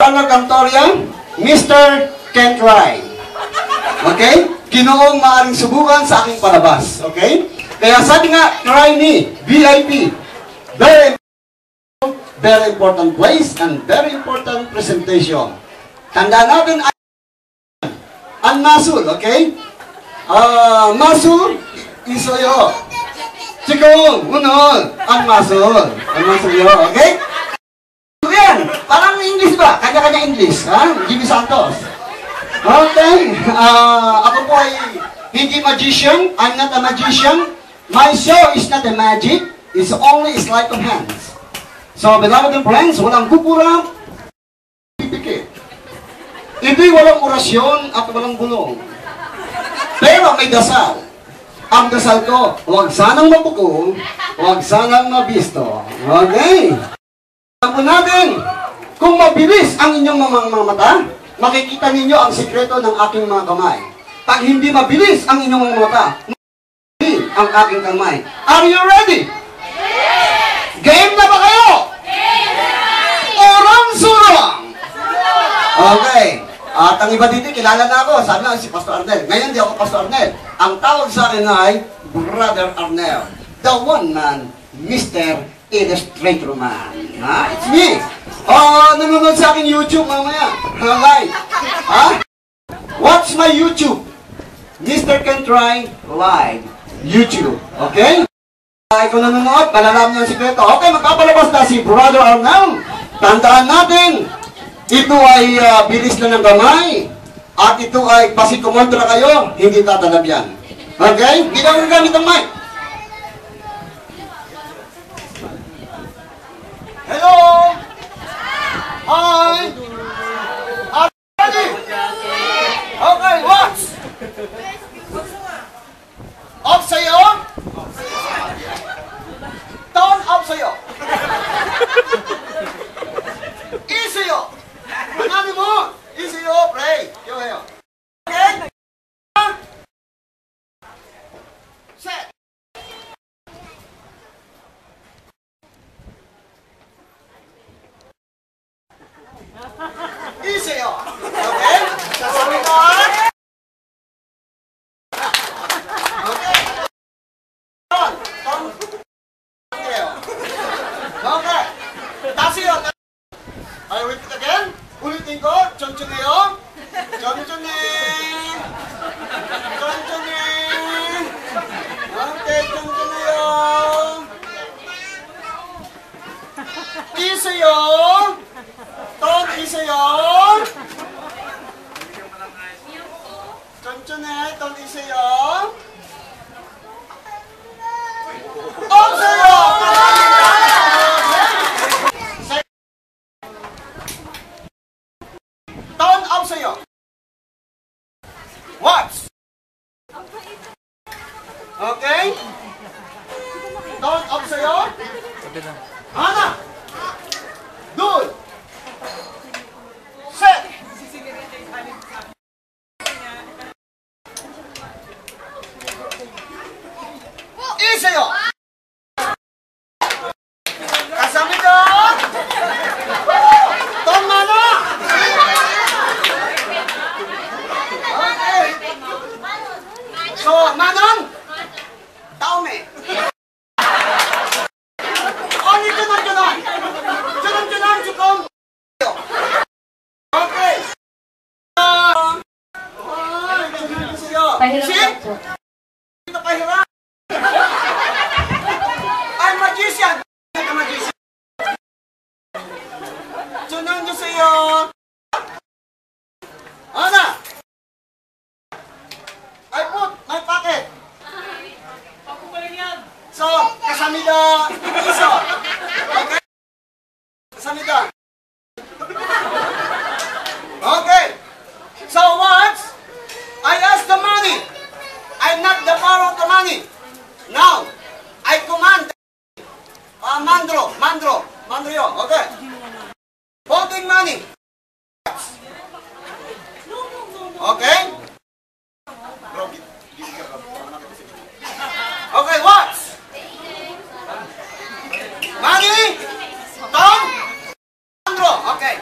Arnold Cantoria, Mr. Can't Ride. Okay? Ginoong maaaring subukan sa aking palabas. Okay? Kaya sabi nga, try me, VIP. Very important place and very important presentation. Tandaan natin ang masul, okay? Masul, isoyo. Sikong, unol, ang masul. Ang masul yo, okay? Yan, parang English ba? Kanya-kanya English, ha? Jimmy Santos. Okay, ako po ay hindi magician. I'm not a magician. My show is not a magic. It's only a sleight of hands. So, beloved and friends, walang kukurang, pipikit. Hindi walang orasyon at walang bulong. Pero may dasal. Ang dasal ko, huwag sanang mabuko, huwag sanang mabisto. Okay? Alam po natin, kung mabilis ang inyong mga mata, makikita ninyo ang sikreto ng aking mga kamay. Pag hindi mabilis ang inyong mga mata, mabilis ang aking kamay. Are you ready? Game na ba kayo? Urang-surang! Okay. At ang iba dito, kilala na ako. Sabi na si Pastor Arnel. Ngayon, di ako Pastor Arnel. Ang tawag sa akin ay Brother Arnel. The one man, Mr. Illustrator Man. Ha? It's me. Nanonood sa akin YouTube mamaya. Okay. Ha? Watch my YouTube. Mr. Can Try Live. YouTube. Okay? Kung nanonood, palalaman niyo ang sikreto. Okay, magpapalabas na si Brother Arnel. Tandaan natin, ito ay bilis na ng kamay. At ito ay pasikumontra kayo, hindi tatalab yan. Okay? Hindi na gamit ang mic. Hello! Hi! Are you ready? Okay, watch! Off sa'yo? Tone off sa'yo. Easy-yo! Manali mo! Easy-yo, pray! Yo-yo. Okay? Set! Easy-yo! Okay? Sasabi ko! Okay? Okay. Tasiyo. I repeat it again. Ulitin ko. Chonchoneyo. Chonchone. Chonchone. Okay, chonchoneyo. Isayo. Ton isayo. Chonchone. Ton isayo. Isayo. Tone up sa'yo. Watch. Okay? Tone up sa'yo. Hana. Dul. Set. Isayo. Kasami ko. Tone mana. So, Manong! Taume! Only junon-junon! Junon-junon, jukong! Okay! Pahirap po. Ito pahirap! I'm magician! I'm magician! Junon-junon sa'yo! Ana! I put my pocket. So, kasamida iso. Okay? Kasamida. Okay. So what? I ask the money. I'm not the power of the money. Now, I command. Mandro yo. Okay. Holding money. Okay? Okay, what? Money? Tom? Andro, okay.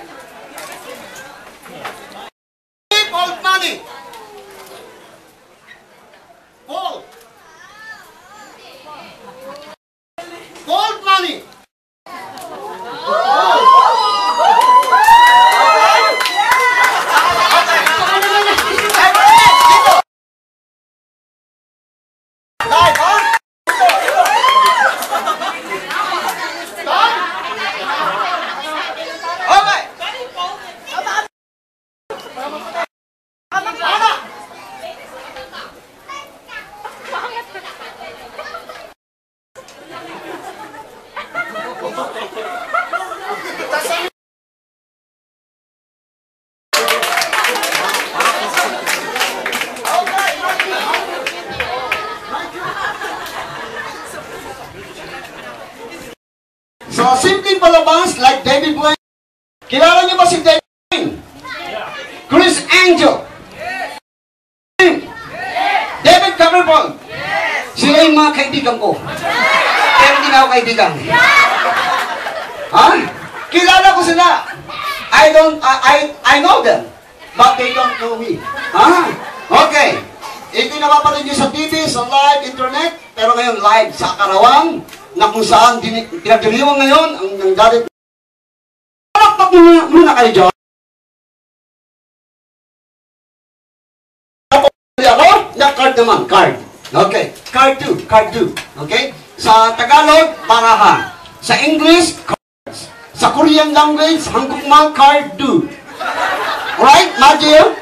Kilala niyo ba si David? Chris Angel? David Copperfield? Sila yung mga kaibigan ko. Pero hindi na ako kaibigan. Ha? Kilala ko sila. I know them. But they don't know me. Ha? Okay. Ito yung napapanood nyo sa TV, sa live, internet. Pero ngayon live sa Karawang, na kung saan pinagdiriwang ngayon ang nanggalit. Palakpak muna kayo dyan. Ako, na card naman, card. Okay, card 2. Okay? Sa Tagalog, parahan. Sa English, cards. Sa Korean language, Hangukma, card 2. Alright, Majil?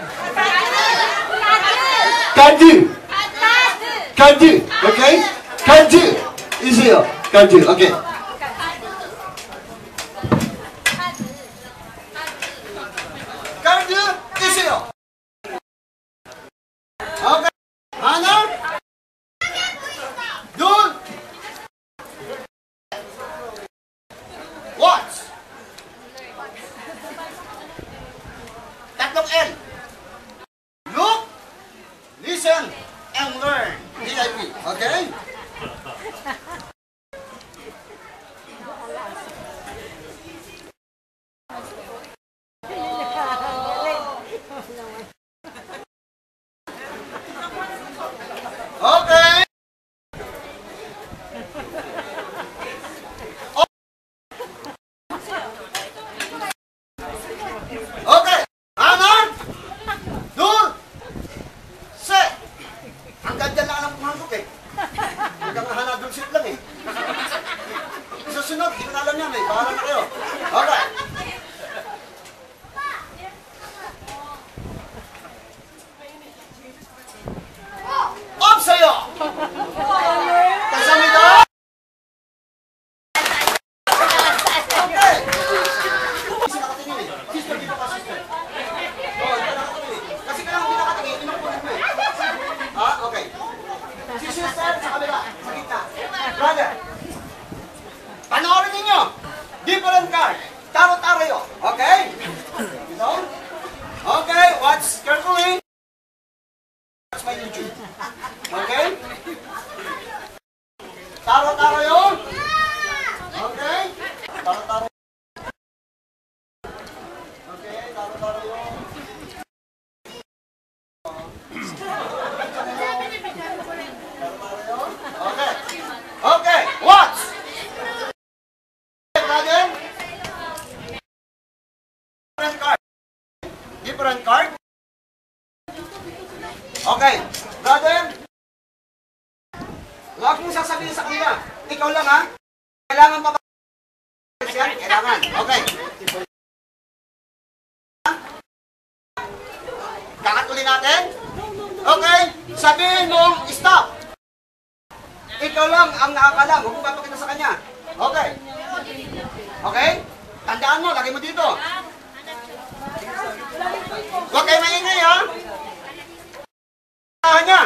Card 2. Card 2, okay? Card 2. Easy, card 2, okay. Card 2, easy. Okay. Hana? Dun? Watch. Tatlong L. Look, listen, and learn. VIP, okay? Okay. Okay. Hana? Dun? Set. Ang ganda lang ang pumanggok eh. Hanggang hana dun sit lang eh. Susunod, hindi ko na alam yan eh. Bahala na kayo. Okay. Up sa'yo! Kasama ito? Okay. Kasi nakatingin eh. Sister, dito ka sister. Oo, hindi ka nakatingin eh. Kasi kaya hindi nakatingin, inukunin mo eh. Ah, okay. Si sister sa kabila, sa gitna. Brother, panoorin ninyo. Different card. Taro-taro yun. Okay? Ito? Okay, watch carefully. Watch my YouTube. Okay? Taro-taro yun. Okay? Taro-taro. Okay, taro-taro yun. Okay. Okay, watch. Brother. Different card. Different card. Okay, brother. Huwag mong sasabihin sa kanila. Ikaw lang ha. Kailangan pa ba? Kailangan. Okay. Kakatuli natin. Okay. Sabihin mo, stop. Ikaw lang ang nakakalam. Huwag mong papakita sa kanya. Okay. Okay? Tandaan mo, lagay mo dito. Huwag kayo maingay ha. Niya.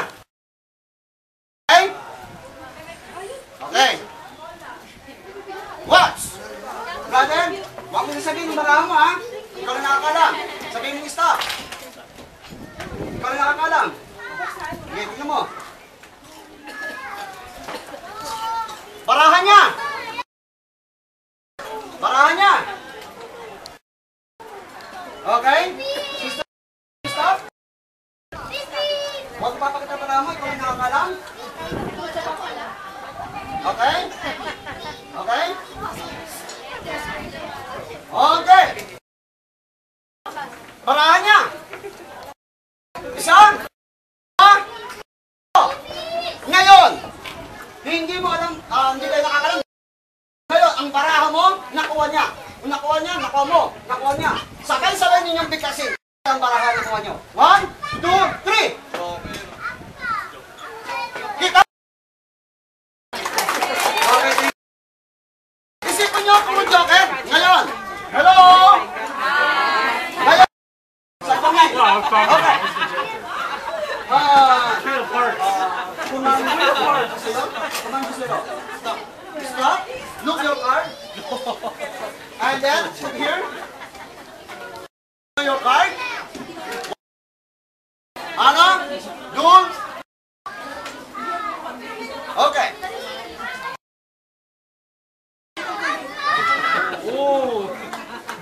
Okay? Okay. Watch. Brother, huwag mo sasabihin marami ha. Ikaw na nakakalam. Sabihin mo stop. Ikaw na nakakalam. Okay, tingnan mo. Barahan niya. Barahan niya. Okay? Sister, stop. Huwag papakita para mo, ikaw yung nakakalam. Okay? Okay? Okay. Barahan niya. Isa. Ngayon, hindi mo alam, hindi kayo nakakalam. Ngayon, ang baraha mo, nakuha niya. Kung nakuha niya, nakuha mo. Nakuha niya. Sabay-sabay ninyong bigkasin. Ang baraha nakuha niyo. 1, 2, 3. Kita. Okay. Isipin niyo kung joker. Ngayon. Hello. Ngayon. Sa pangay. Okay. Command zero. Stop. Stop. Look your card. And then, put here. your card? Ano? Dul? Okay.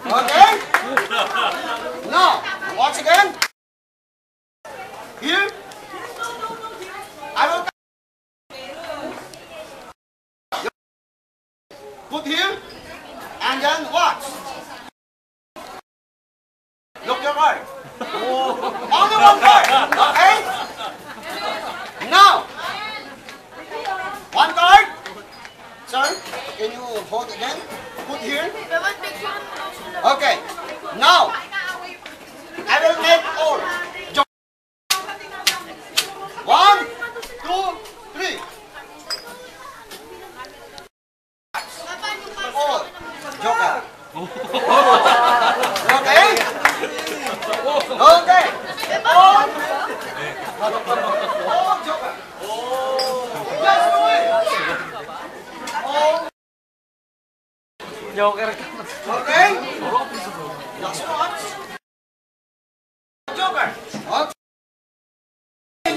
Okay? Now, once again. Here. I will put here. And then watch. Look your card. Only one card. Okay? Now. One card. Sir, can you hold again? Put here. Okay. Now, I will make all. 1, 2, 3. All. Joker. Okay? Okay. All. All Joker. Just do it. All. Joker ka. Okay? Just watch. Joker. Okay.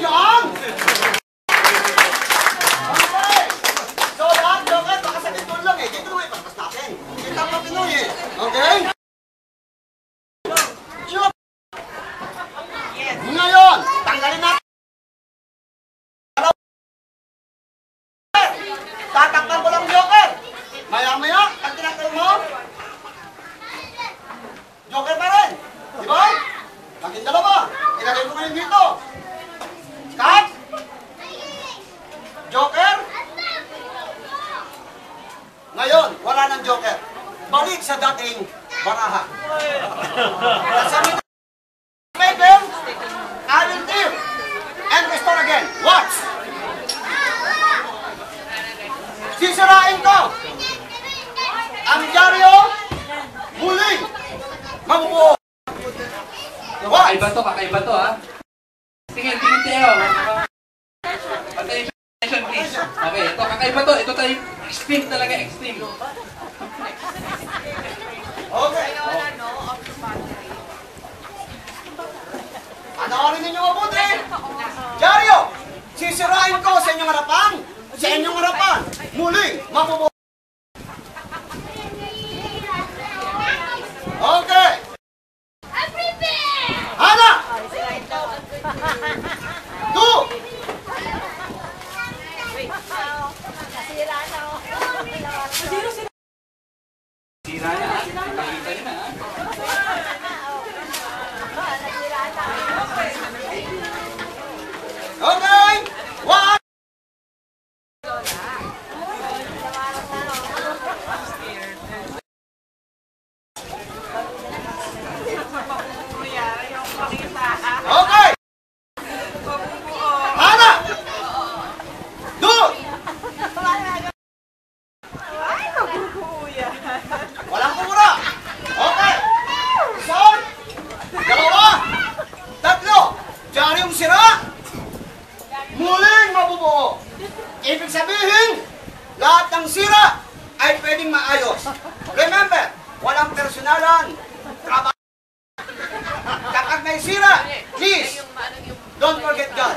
Yan! Okay. So, lahat Joker, baka sa Pinoy lang eh. Dito naman ipaspas natin. Kita mo Pinoy eh. Okay? Joker. Ngayon, tanggalin natin. Tatakpan ko lang Joker. Maya-maya, pag tinakal mo, Joker pa rin. Di ba? Paging dalawa. Ilagay ko ngayon dito. Cut. Joker. Ngayon, wala ng Joker. Balik sa dating baraha. Kasabi na paper, I will deal. And restore again. Watch. Sisirain ko. Ang dyaryo, muling mabubuo. Kakaiba to ha. Tingin tayo. Attention please. Okay, ito kakaiba to. Ito tayo, extreme talaga, extreme. Okay. Panoorin ninyo mabuti. Dyaryo, sisirain ko sa inyong harapan. Sa inyong harapan, muling mabubuo. Okay. Hana! 2! Sira na ha. Nakita nyo na ha. Okay! 1! Okay! Hana! 2! Walang pumura! Okay! Isa! Dalawa! Tatlo! Diyaryong sira! Muling mabubuo! Ibig sabihin, lahat ng sira ay pwedeng maayos. Remember, walang personalan. Trabaho. Kapag may sira, please, don't forget God.